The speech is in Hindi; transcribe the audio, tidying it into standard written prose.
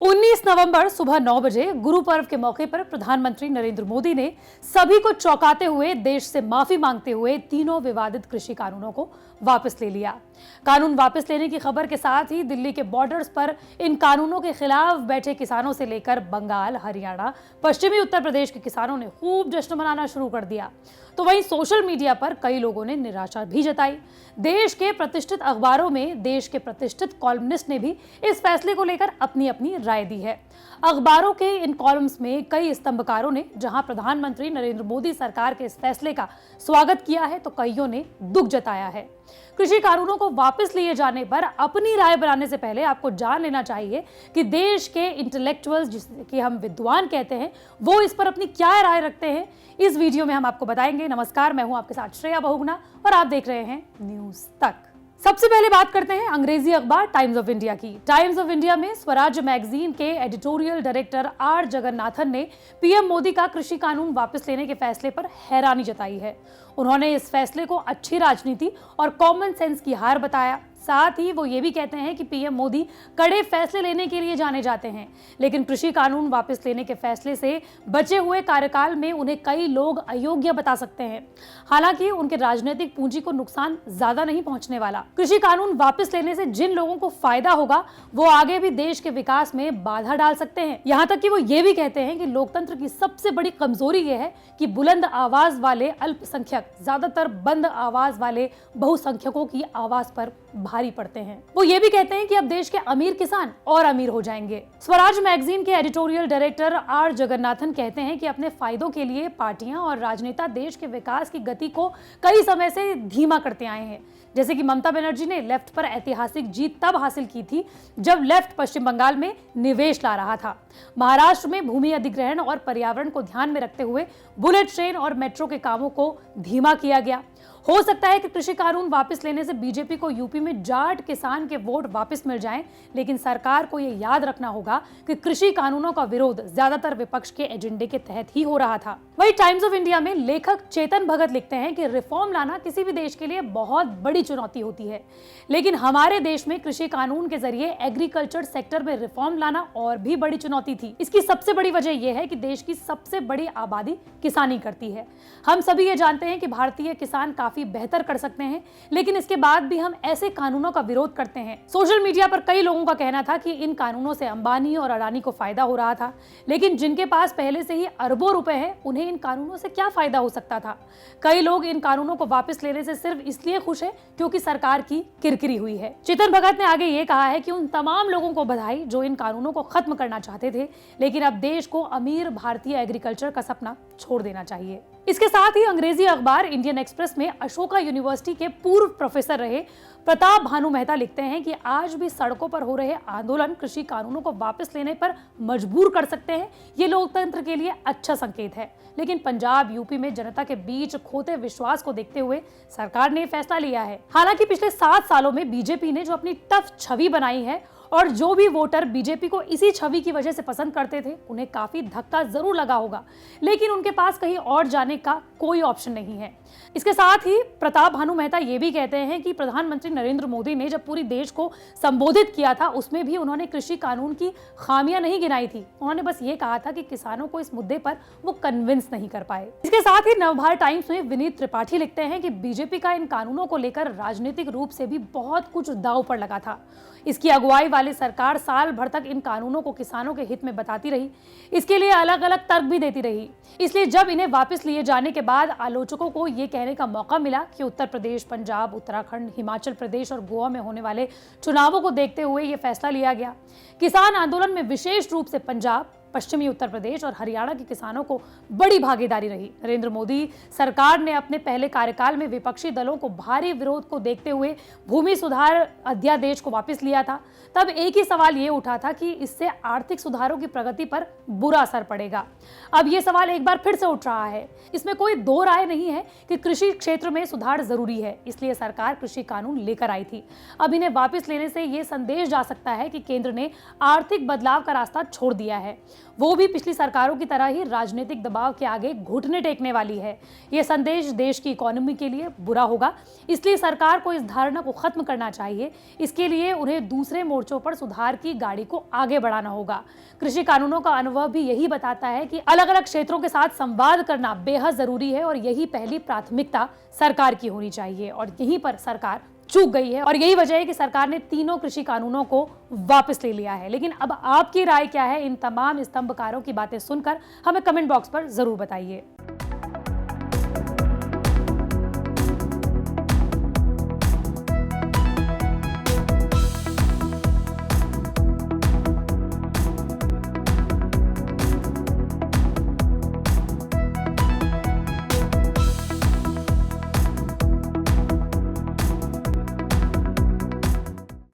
19 नवंबर सुबह 9 बजे गुरु पर्व के मौके पर प्रधानमंत्री नरेंद्र मोदी ने सभी को चौंकाते हुए देश से माफी मांगते हुए तीनों विवादित कृषि कानूनों को वापस ले लिया। कानून वापस लेने की खबर के साथ ही दिल्ली के बॉर्डर्स पर इन कानूनों के खिलाफ बैठे किसानों से लेकर बंगाल, हरियाणा, पश्चिमी उत्तर प्रदेश के किसानों ने खूब जश्न मनाना शुरू कर दिया। तो वहीं सोशल मीडिया पर कई लोगों ने निराशा भी जताई। देश के प्रतिष्ठित अखबारों में देश के प्रतिष्ठित कॉलमनिस्ट ने भी इस फैसले को लेकर अपनी अपनी राय दी है। अखबारों के इन कॉलम्स में कई स्तंभकारों ने जहां प्रधानमंत्री नरेंद्र मोदी सरकार के इस फैसले का स्वागत किया है, तो कईयों ने दुख जताया है। कृषि कानूनों को वापस लिए जाने पर अपनी राय बनाने से पहले आपको जान लेना चाहिए कि देश के इंटेलेक्चुअल्स, जिसके हम विद्वान कहते हैं, वो इस पर अपनी क्या राय रखते हैं। इस वीडियो में हम आपको बताएंगे। नमस्कार, मैं हूं आपके साथ श्रेया बहुगुणा और आप देख रहे हैं न्यूज तक। सबसे पहले बात करते हैं अंग्रेजी अखबार टाइम्स ऑफ इंडिया की। टाइम्स ऑफ इंडिया में स्वराज मैगजीन के एडिटोरियल डायरेक्टर आर जगन्नाथन ने पीएम मोदी का कृषि कानून वापस लेने के फैसले पर हैरानी जताई है। उन्होंने इस फैसले को अच्छी राजनीति और कॉमन सेंस की हार बताया। साथ ही वो ये भी कहते हैं कि पीएम मोदी कड़े फैसले लेने के लिए जाने जाते हैं, लेकिन कृषि कानून वापस लेने के फैसले से बचे हुए कार्यकाल में उन्हें कई लोग अयोग्य बता सकते हैं। हालांकि उनके राजनीतिक पूंजी को नुकसान ज्यादा नहीं पहुंचने वाला। कृषि कानून वापस लेने से जिन लोगों को फायदा होगा वो आगे भी देश के विकास में बाधा डाल सकते हैं। यहाँ तक कि वो ये भी कहते हैं कि लोकतंत्र की सबसे बड़ी कमजोरी ये है कि बुलंद आवाज वाले अल्पसंख्यक ज्यादातर बंद आवाज वाले बहुसंख्यकों की आवाज पर भारी पड़ते हैं। वो ये भी कहते हैं कि अब देश के अमीर किसान और अमीर हो जाएंगे। स्वराज मैगजीन के एडिटोरियल डायरेक्टर आर जगन्नाथन कहते हैं कि अपने फायदों के लिए पार्टियां और राजनेता देश के विकास की गति को कई समय से धीमा करते आए हैं। जैसे कि ममता बनर्जी ने लेफ्ट पर ऐतिहासिक जीत तब हासिल की थी जब लेफ्ट पश्चिम बंगाल में निवेश ला रहा था। महाराष्ट्र में भूमि अधिग्रहण और पर्यावरण को ध्यान में रखते हुए बुलेट ट्रेन और मेट्रो के कामों को धीमा किया गया। हो सकता है कि कृषि कानून वापस लेने से बीजेपी को यूपी में जाट किसान के वोट वापस मिल जाएं, लेकिन सरकार को यह याद रखना होगा कि कृषि कानूनों का विरोध ज्यादातर विपक्ष के एजेंडे के तहत ही हो रहा था। वहीं टाइम्स ऑफ इंडिया में लेखक चेतन भगत लिखते हैं कि रिफॉर्म लाना किसी भी देश के लिए बहुत बड़ी चुनौती होती है, लेकिन हमारे देश में कृषि कानून के जरिए एग्रीकल्चर सेक्टर में रिफॉर्म लाना और भी बड़ी चुनौती थी। इसकी सबसे बड़ी वजह यह है कि देश की सबसे बड़ी आबादी किसानी करती है। हम सभी ये जानते हैं कि भारतीय किसान काफी बेहतर कर सकते हैं, लेकिन इसके बाद भी हम ऐसे कानूनों का विरोध करते हैं। सोशल मीडिया पर कई लोगों का कहना था कि इन कानूनों से अंबानी और अडानी को फायदा हो रहा था, लेकिन जिनके पास पहले से ही अरबों रुपए हैं, उन्हें इन कानूनों से क्या फायदा हो सकता था। कई लोग इन कानूनों को वापस लेने से सिर्फ इसलिए खुश है क्योंकि सरकार की किरकिरी हुई है। चेतन भगत ने आगे ये कहा है कि उन तमाम लोगों को बधाई जो इन कानूनों को खत्म करना चाहते थे, लेकिन अब देश को अमीर भारतीय एग्रीकल्चर का सपना छोड़ देना चाहिए। इसके साथ ही अंग्रेजी अखबार इंडियन एक्सप्रेस में अशोका यूनिवर्सिटी के पूर्व प्रोफेसर रहे प्रताप भानु मेहता लिखते हैं कि आज भी सड़कों पर हो रहे आंदोलन कृषि कानूनों को वापस लेने पर मजबूर कर सकते हैं। ये लोकतंत्र के लिए अच्छा संकेत है, लेकिन पंजाब, यूपी में जनता के बीच खोते विश्वास को देखते हुए सरकार ने फैसला लिया है। हालांकि पिछले 7 सालों में बीजेपी ने जो अपनी टफ छवि बनाई है और जो भी वोटर बीजेपी को इसी छवि की वजह से पसंद करते थे, उन्हें काफी धक्का जरूर लगा होगा, लेकिन उनके पास कहीं और जाने का कोई ऑप्शन नहीं है। इसके साथ ही प्रताप भानु मेहता ये भी कहते हैं कि प्रधानमंत्री नरेंद्र मोदी ने जब पूरी देश को संबोधित किया था, उसमें भी उन्होंने कृषि कानून की खामियां नहीं गिनाई थी। उन्होंने बस ये कहा था कि किसानों को इस मुद्दे पर वो कन्विंस नहीं कर पाए। इसके साथ ही नवभारत टाइम्स में विनीत त्रिपाठी लिखते हैं कि बीजेपी का इन कानूनों को लेकर राजनीतिक रूप से भी बहुत कुछ दांव पर लगा था। इसकी अगुवाई वाली सरकार साल भर तक इन कानूनों को किसानों के हित में बताती रही, इसके लिए अलग अलग तर्क भी देती रही। इसलिए जब इन्हें वापस लिए जाने के बाद आलोचकों को ये कहने का मौका मिला कि उत्तर प्रदेश, पंजाब, उत्तराखंड, हिमाचल प्रदेश और गोवा में होने वाले चुनावों को देखते हुए ये फैसला लिया गया। किसान आंदोलन में विशेष रूप से पंजाब, पश्चिमी उत्तर प्रदेश और हरियाणा के किसानों को बड़ी भागीदारी रही। नरेंद्र मोदी सरकार ने अपने पहले कार्यकाल में विपक्षी दलों को भारी विरोध को देखते हुए भूमि सुधार अध्यादेश को वापस लिया था। तब एक ही सवाल ये उठा था कि इससे आर्थिक सुधारों की प्रगति पर बुरा असर पड़ेगा। अब ये सवाल एक बार फिर से उठ रहा है। इसमें कोई दो राय नहीं है कि कृषि क्षेत्र में सुधार जरूरी है, इसलिए सरकार कृषि कानून लेकर आई थी। अब इन्हें वापस लेने से ये संदेश जा सकता है कि केंद्र ने आर्थिक बदलाव का रास्ता छोड़ दिया है। वो भी पिछली सरकारों की तरह ही राजनीतिक दबाव के आगे घुटने टेकने वाली है। ये संदेश देश की इकोनॉमी के लिए बुरा होगा, इसलिए सरकार को इस धारणा को खत्म करना चाहिए। इसके लिए उन्हें दूसरे मोर्चों पर सुधार की गाड़ी को आगे बढ़ाना होगा। कृषि कानूनों का अनुभव भी यही बताता है कि अलग अलग क्षेत्रों के साथ संवाद करना बेहद जरूरी है और यही पहली प्राथमिकता सरकार की होनी चाहिए। और यहीं पर सरकार चूक गई है और यही वजह है कि सरकार ने तीनों कृषि कानूनों को वापस ले लिया है। लेकिन अब आपकी राय क्या है? इन तमाम स्तंभकारों की बातें सुनकर हमें कमेंट बॉक्स पर जरूर बताइए।